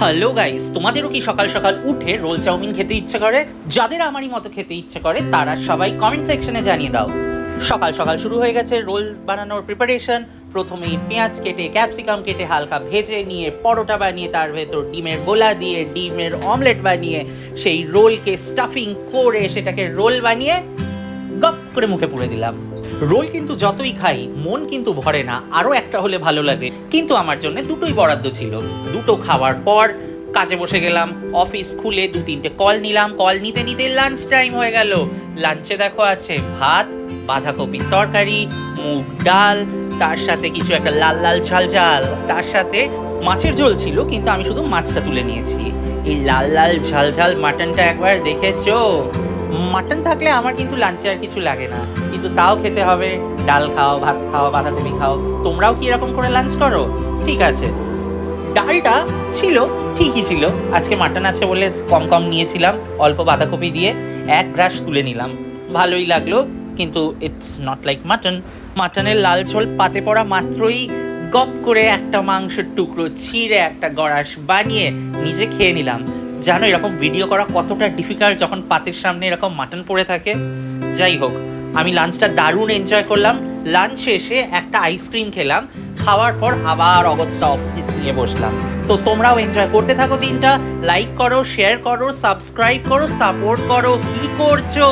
Hello guys, তোমাদেরও কি সকাল সকাল উঠে রোল চাউমিন খেতে ইচ্ছে করে? যাদের আমারই মতো খেতে ইচ্ছে করে তারা সবাই কমেন্ট সেকশনে জানিয়ে দাও। সকাল সকাল শুরু হয়ে গেছে রোল বানানোর প্রিপারেশন। প্রথমেই পেঁয়াজ কেটে ক্যাপসিকাম কেটে হালকা ভেজে নিয়ে পরোটা বানিয়ে তার ভেতর ডিমের গোলা দিয়ে ডিমের অমলেট বানিয়ে সেই রোলকে স্টাফিং করে সেটাকে রোল বানিয়ে গপ করে মুখে পুরে দিলাম। রোল কিন্তু যতই খাই মন কিন্তু ভরে না, আরও একটা হলে ভালো লাগে। কিন্তু আমার জন্য দুটোই বরাদ্দ ছিল। দুটো খাওয়ার পর কাজে বসে গেলাম। অফিস খুলে 2-3টে কল নিলাম। কল নিতে নিতে লাঞ্চ টাইম হয়ে গেল। লাঞ্চে দেখো আছে ভাত, বাঁধাকপির তরকারি, মুগ ডাল, তার সাথে কিছু একটা লাল লাল ঝাল ঝাল, তার সাথে মাছের ঝোল ছিল, কিন্তু আমি শুধু মাছটা তুলে নিয়েছি। এই লাল লাল ঝাল ঝাল মাটনটা একবার দেখেছো? মাটন থাকলে আমার কিন্তু লাঞ্চে আর কিছু লাগে না, কিন্তু তাও খেতে হবে। ডাল খাও, ভাত খাও, বাঁধাকপি খাও। তোমরাও কি এরকম করে লাঞ্চ করো? ঠিক আছে, ডালটা ছিল ঠিকই ছিল। আজকে মাটন আছে বলে কম কম নিয়েছিলাম, অল্প বাঁধাকপি দিয়ে এক গ্রাস তুলে নিলাম। ভালোই লাগলো, কিন্তু ইটস নট লাইক মাটন। মাটনের লাল ঝোল পাতে পড়া মাত্রই গপ করে একটা মাংসের টুকরো ছিঁড়ে একটা গড়াস বানিয়ে নিজে খেয়ে নিলাম। জানো এরকম ভিডিও করা কতটা ডিফিকাল্ট যখন পাতের সামনে এরকম মাটন পড়ে থাকে? যাই হোক, আমি লাঞ্চটা দারুণ এনজয় করলাম। লাঞ্চ শেষে একটা আইসক্রিম খেলাম। খাওয়ার পর আবার অগত্যা অফিস নিয়ে বসলাম। তো তোমরাও এনজয় করতে থাকো দিনটা। লাইক করো, শেয়ার করো, সাবস্ক্রাইব করো, সাপোর্ট করো। কি করছো?